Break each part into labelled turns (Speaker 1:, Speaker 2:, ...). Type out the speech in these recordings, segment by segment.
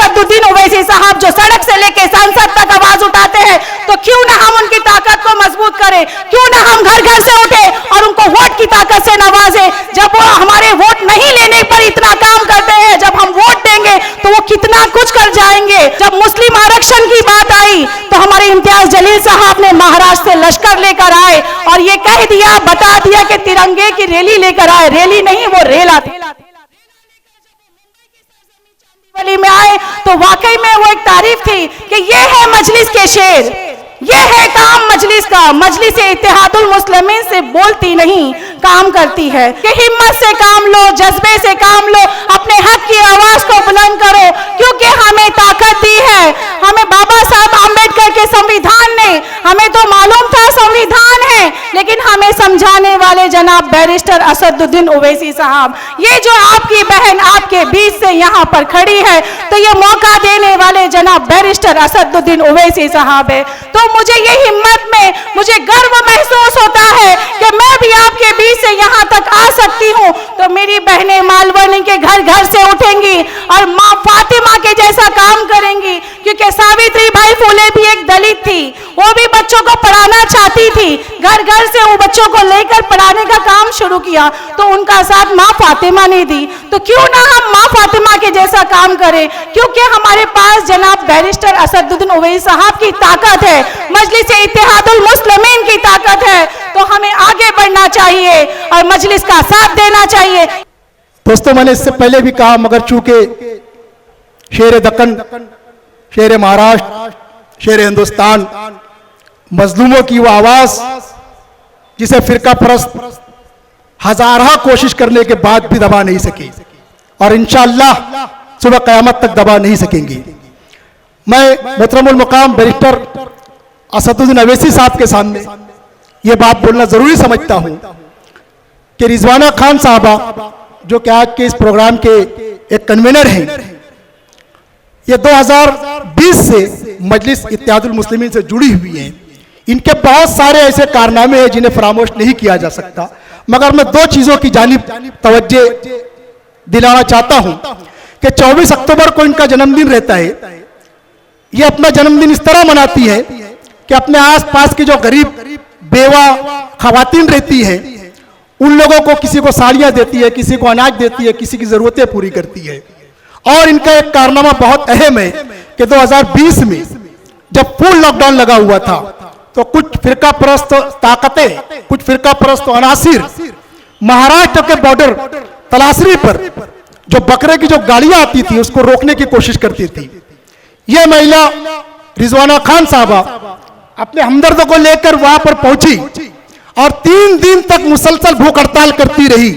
Speaker 1: असदुद्दीन ओवैसी साहब जो सड़क से लेके संसद तक आवाज उठाते हैं, तो क्यों ना हम उनकी ताकत को मजबूत करें, क्यों ना हम घर घर से उठे और उनको वोट की ताकत से नवाजे। जब वो हमारे वोट नहीं लेने पर इतना काम करते हैं, जब हम वोट देंगे तो वो कितना कुछ कर जाएंगे। जब मुस्लिम आरक्षण की बात आई तो हमारे इम्तियाज जलील साहब ने महाराष्ट्र से लश्कर लेकर आए और ये कह दिया, बता दिया कि तिरंगे की रैली लेकर आए। रैली नहीं, वो रेला थी। में आए तो वाकई में वो एक तारीफ थी कि ये है मजलिस के शेर, ये है काम मजलिस का। मजलिस इत्तेहादुल मुस्लिमीन से बोलती नहीं, काम करती है कि हिम्मत से काम लो, जज्बे से काम लो, अपने हक की आवाज को बुलंद करो, क्योंकि हमें ताकत दी है। हमें बाबा साहब आम्बेडकर के संविधान ने, हमें तो मालूम था संविधान है, लेकिन हमें समझाने वाले जनाब बैरिस्टर असदुद्दीन ओवैसी साहब, ये जो आपकी बहन आपके बीच से यहाँ पर खड़ी है, तो ये मौका देने वाले जनाब बैरिस्टर असदुद्दीन ओवैसी साहब है। तो मुझे ये हिम्मत में मुझे गर्व महसूस होता है कि मैं भी आपके बीच से यहाँ तक आ सकती हूँ। तो मेरी बहनें मालवनी के घर घर से उठेंगी और माँ फातिमा के जैसा काम करेंगी, क्योंकि सावित्री बाई फुले भी एक दलित थी, वो भी बच्चों को पढ़ाना चाहती थी, घर घर से वो बच्चों को लेकर पढ़ाने का काम शुरू किया, तो उनका साथ माँ फातिमा ने दी। तो क्यों ना हम माँ फातिमा के जैसा काम करें, क्योंकि हमारे पास जनाब बैरिस्टर असदुद्दीन ओवैसी साहब की ताकत है, मजलिस इत्तेहादुल मुस्लिमीन की ताकत है। तो हमें आगे बढ़ना चाहिए और मजलिस का साथ देना चाहिए।
Speaker 2: दोस्तों, मैंने इससे पहले भी कहा, मगर चूंकि शेर दक्कन, शेर महाराष्ट्र, शेर हिंदुस्तान, मजलूमों की वो आवाज जिसे फिरका परस्त हजारा कोशिश करने के बाद भी दबा नहीं सकी और इंशाअल्लाह सुबह क़यामत तक दबा नहीं सकेंगी। मैं मोहतरमुल मुकाम बैरिस्टर असदुद्दीन ओवैसी साहब के सामने ये बात बोलना जरूरी समझता हूं कि रिजवाना खान साहबा, जो कि आज के इस प्रोग्राम के एक कन्वीनर हैं, ये 2020 से मजलिस इत्तेहादुल मुस्लिमीन से जुड़ी हुई हैं। इनके बहुत सारे ऐसे कारनामे हैं जिन्हें फरामोश नहीं किया जा सकता, मगर मैं दो चीजों की जानिब तवज्जो दिलाना चाहता हूं कि 24 अक्टूबर को इनका जन्मदिन रहता है। ये अपना जन्मदिन इस तरह मनाती है कि अपने आसपास की जो गरीब बेवा खवातीन रहती है, उन लोगों को, किसी को साड़ियां देती है, किसी को अनाज देती है, किसी की जरूरतें पूरी करती है। और इनका एक कारनामा बहुत अहम है कि 2020 में जब फुल लॉकडाउन लगा हुआ था, तो कुछ फिरका परस्त ताकतें, कुछ फिरका परस्त अनासिर महाराष्ट्र के बॉर्डर तलाशरी पर जो बकरे की जो गाड़ियां आती थी उसको रोकने की कोशिश करती थी। यह महिला रिजवाना खान साहबा अपने हमदर्दों को लेकर वहां पर पहुंची और 3 दिन तक मुसलसल भूख हड़ताल करती रही।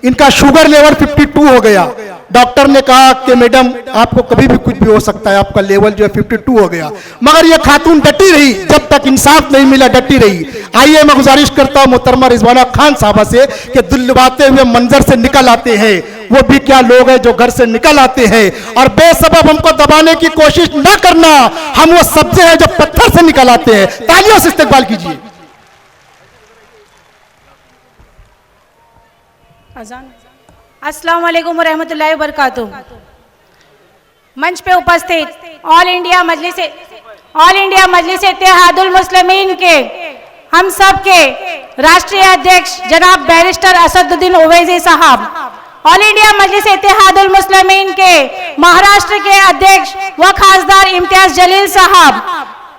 Speaker 2: इनका शुगर लेवल 52 हो गया। डॉक्टर ने कहा कि मैडम आपको कभी भी कुछ भी हो सकता है, आपका लेवल जो है 52 हो गया, मगर यह खातून डटी रही, जब तक इंसाफ नहीं मिला डटी रही। आइए मैं गुजारिश करता हूं मोहतरमा रिजवाना खान साहबा से कि दिल लुभाते हुए मंजर से निकल आते हैं, वो भी क्या लोग हैं जो घर से निकल आते हैं और बेसबब हमको दबाने की कोशिश न करना। हम वो सब्जे हैं जो पत्थर से निकल आते हैं। तालियों से इस्तकबाल कीजिए।
Speaker 1: अस्सलाम वालेकुम रहमतुल्लाहि व बरकातुहू। मंच पे उपस्थित ऑल इंडिया मजलिस इत्तेहादुल मुस्लिमीन के हम सब के राष्ट्रीय अध्यक्ष जनाब बैरिस्टर असदुद्दीन ओवैसी साहब, ऑल इंडिया मजलिस इत्तेहादुल मुस्लिमीन के महाराष्ट्र के अध्यक्ष व खासदार इम्तियाज जलील साहब,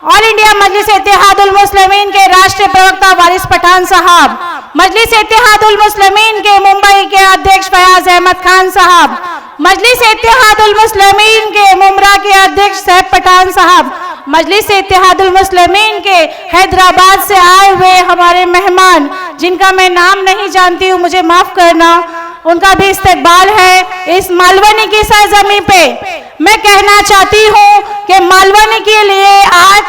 Speaker 1: ऑल इंडिया मजलिस इत्तेहादुल मुस्लिमीन के राष्ट्रीय प्रवक्ता वारिस पठान साहब, मजलिस इत्तेहादुल मुस्लिमीन के मुंबई के अध्यक्ष फयाज अहमद खान साहब, मजलिस इत्तेहादुल मुस्लिमीन के मुमरा के अध्यक्ष सैफ पठान साहब, मजलिस इत्तेहादुल मुस्लिमीन के हैदराबाद से आए हुए हमारे मेहमान, जिनका मैं नाम नहीं जानती हूँ, मुझे माफ करना, उनका भी इस्तकबाल है इस मालवनी की सरजमी पे। मैं कहना चाहती हूँ कि मालवनी के लिए आज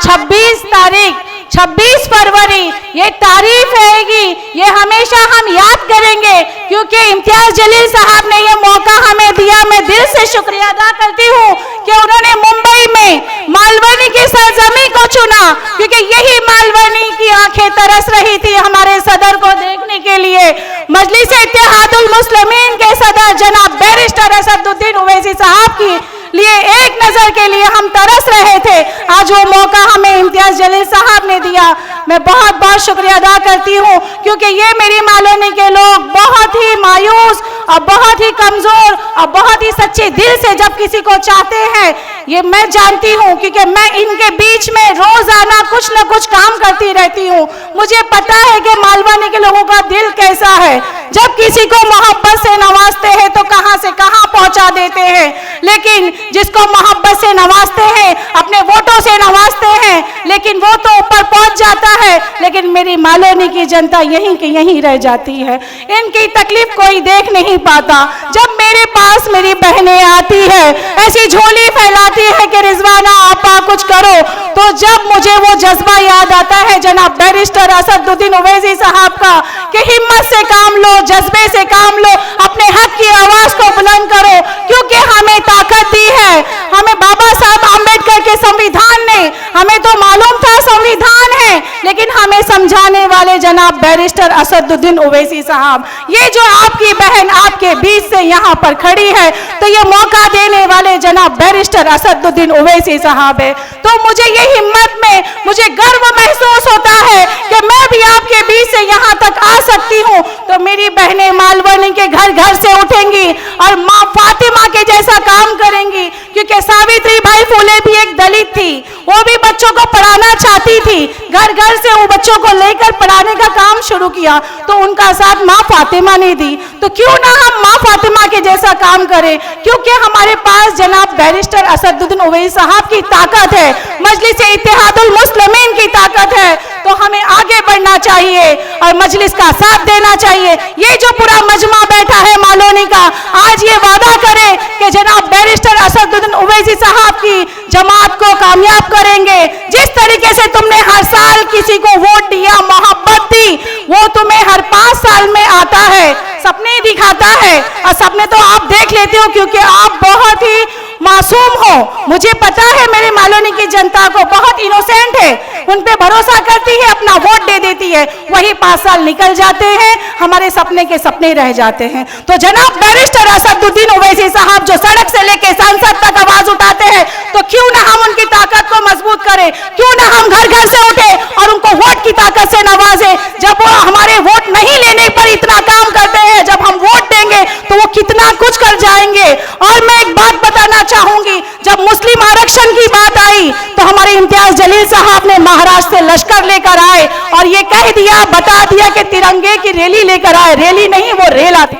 Speaker 1: 26 फरवरी ये तारीफ रहेगी, ये हमेशा हम याद करेंगे, क्योंकि इम्तियाज जलील साहब ने ये मौका हमें दिया। मैं दिल से शुक्रिया अदा करती हूँ कि उन्होंने मुंबई में मालवनी की सरजमी को चुना, क्योंकि यही मालवनी की आंखें तरस रही थी हमारे सदर को देखने के लिए। मजलिस इत्तेहादुल मुस्लिमीन के सदर जनाब बैरिस्टर असदुद्दीन ओवैसी साहब की लिए एक नजर के लिए हम तरस रहे थे। आज वो मौका हमें इम्तियाज जलील साहब ने दिया। मैं बहुत बहुत शुक्रिया अदा करती हूँ, क्योंकि ये मेरी मालोनी के लोग बहुत ही मायूस और बहुत ही कमजोर और बहुत ही सच्चे दिल से जब किसी को चाहते हैं, ये मैं जानती हूँ, क्योंकि मैं इनके बीच में रोजाना कुछ न कुछ काम करती रहती हूँ। मुझे पता है कि मालवानी के लोगों का दिल कैसा है। जब किसी को मोहब्बत से नवाजते हैं तो कहां से कहां पहुंचा देते हैं, लेकिन जिसको मोहब्बत से नवाजते हैं, अपने वोटों से नवाजते हैं, लेकिन वो तो ऊपर पहुंच जाता है, लेकिन मेरी मालोनी की जनता यहीं की यहीं रह जाती है। इनकी तकलीफ कोई देख नहीं पाता। जब मेरे पास मेरी बहनें आती है, ऐसी झोली फैलाती है कि रिजवाना आपा कुछ करो, तो जब मुझे वो जज्बा याद आता है जनाब बैरिस्टर असदुद्दीन ओवैसी साहब का, कि हिम्मत से काम लो, जज्बे से काम लो, अपने हक की आवाज को बुलंद करो, क्योंकि हमें ताकत दी है। हमें बाबा साहब आम्बेडकर के संविधान ने, हमें तो मालूम था संविधान है, लेकिन हमें समझाने वाले जनाब बैरिस्टर असदुद्दीन ओवैसी साहब, ये जो आपकी बहन आपके बीच से यहाँ पर खड़ी है, तो ये मौका देने वाले जनाब बैरिस्टर असदुद्दीन ओवैसी साहब है। तो मुझे ये हिम्मत में मुझे गर्व महसूस होता है कि मैं भी आपके बीच से यहाँ तक आ सकती हूँ। तो मेरी बहनें मालवनी के घर घर से उठेंगी और माँ फातिमा के जैसा काम करेंगी, क्योंकि सावित्री बाई फुले भी एक दलित थी, वो भी बच्चों को पढ़ाना चाहती थी, घर घर से वो बच्चों को लेकर पढ़ाने का काम शुरू किया, तो उनका साथ माँ फातिमा ने दी। तो क्यों ना हम माँ फातिमा के जैसा काम करें, क्योंकि हमारे पास जनाब बैरिस्टर असदुद्दीन ओवैसी साहब की ताकत है, मजलिस इत्तेहादुल मुस्लिमीन की ताकत है। तो हमें आगे बढ़ना चाहिए और मजलिस का साथ देना चाहिए। ये जो पूरा मजमा बैठा है मालोनी का, आज ये वादा करे कि जनाब बैरिस्टर असदुद्दीन ओवैसी साहब की जमात को कामयाब करेंगे। जिस तरीके से तुमने हर साल किसी को वोट दिया, मोहब्बत दी, वो तुम्हें हर 5 साल में आता है, सपने दिखाता है, और सपने तो आप देख लेते हो क्योंकि आप बहुत ही मासूम हो। मुझे पता है मेरे मालोनी की जनता को बहुत इनोसेंट है, उन पे भरोसा करती है, अपना वोट दे देती है, वही 5 साल निकल जाते हैं, हमारे सपने के सपने रह जाते हैं। तो जनाब बैरिस्टर असदुद्दीन ओवैसी साहब जो सड़क से लेके संसद तक आवाज उठाते हैं, तो क्यों ना हम उनकी ताकत को मजबूत करें, क्यों ना हम घर घर से उठे और उनको वोट की ताकत से नवाजे। जब वो हमारे वोट नहीं लेने पर इतना काम करते हैं, जब हम वोट देंगे तो वो कितना कुछ कर जाएंगे। और मैं एक बात बताना चाहूंगी, जब मुस्लिम आरक्षण की बात आई तो हमारे इम्तियाज जलील साहब ने महाराष्ट्र से लश्कर लेकर आए और ये कह दिया, बता दिया कि तिरंगे की रैली लेकर आए। रैली नहीं, वो रेल आती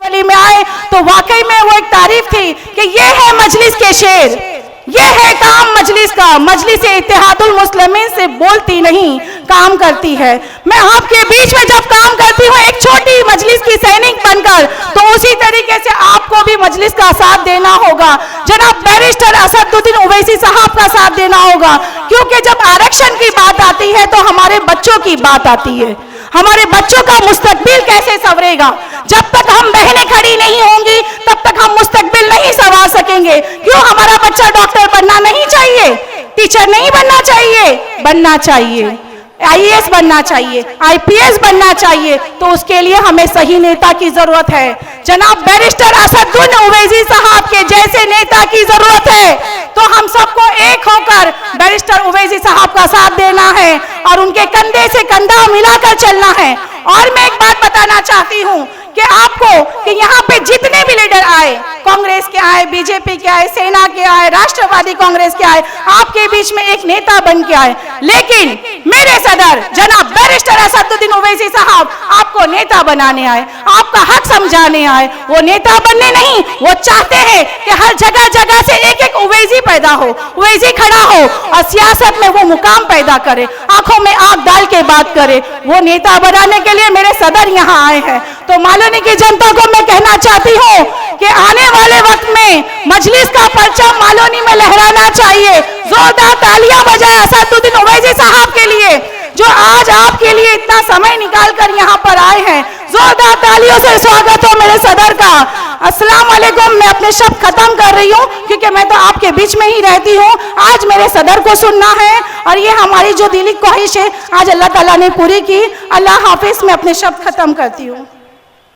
Speaker 1: में आए, तो वाकई में वो एक तारीफ थी कि ये है मजलिस के शेर, ये है काम मजलिस का। मजलिस इत्तेहादुल मुस्लिमीन से बोलती नहीं, काम करती है। मैं आपके बीच में जब काम करती हूँ एक छोटी मजलिस की सैनिक बनकर, तो उसी तरीके से आपको भी मजलिस का साथ देना होगा, जनाब बैरिस्टर असदुद्दीन ओवैसी साहब का साथ देना होगा, क्योंकि जब आरक्षण की बात आती है तो हमारे बच्चों की बात आती है। हमारे बच्चों का मुस्तकबिल कैसे संवरेगा? जब तक हम बहनें खड़ी नहीं होंगी तब तक हम मुस्तकबिल नहीं संवार सकेंगे। क्यों हमारा बच्चा डॉक्टर बनना नहीं चाहिए, टीचर नहीं बनना चाहिए? बनना चाहिए, आईएएस बनना चाहिए, आईपीएस बनना चाहिए। तो उसके लिए हमें सही नेता की जरूरत है। जनाब बैरिस्टर असदुद्दीन ओवैसी साहब के जैसे नेता की जरूरत है। तो हम सबको एक होकर बैरिस्टर ओवैसी साहब का साथ देना है और उनके कंधे से कंधा मिलाकर चलना है। और मैं एक बात बताना चाहती हूँ कि आपको कि यहाँ पे जितने भी लीडर आए, कांग्रेस के आए, बीजेपी के आए, सेना के आए, राष्ट्रवादी कांग्रेस के आए, आपके बीच में एक नेता बन के आए, लेकिन मेरे सदर जनाब बैरिस्टर असदुद्दीन ओवैसी साहब आपको नेता बनाने आए, आपका हक समझाने आए। वो नेता बनने नहीं, वो चाहते हैं कि हर जगह जगह से एक एक ओवैसी पैदा हो, ओवैसी खड़ा हो और सियासत में वो मुकाम पैदा करे, आंखों में आंख डाल के बात करे। वो नेता बनाने के लिए मेरे सदर यहाँ आए हैं। तो मालोनी की जनता को मैं कहना चाहती हूँ कि आने वाले वक्त में मजलिस का परचम मालोनी में लहराना चाहिए। जोरदार तालियां बजाएं असदुद्दीन ओवैसी साहब के लिए, जो आज आपके लिए इतना समय निकाल कर यहाँ पर आए हैं। जोरदार तालियों से स्वागत हो मेरे सदर का। अस्सलाम वालेकुम। मैं अपने शब्द खत्म कर रही हूँ क्योंकि मैं तो आपके बीच में ही रहती हूँ। आज मेरे सदर को सुनना है और ये हमारी जो दिली ख्वाहिश है आज अल्लाह ताला ने पूरी की। अल्लाह हाफिज। मैं अपने शब्द खत्म करती हूँ।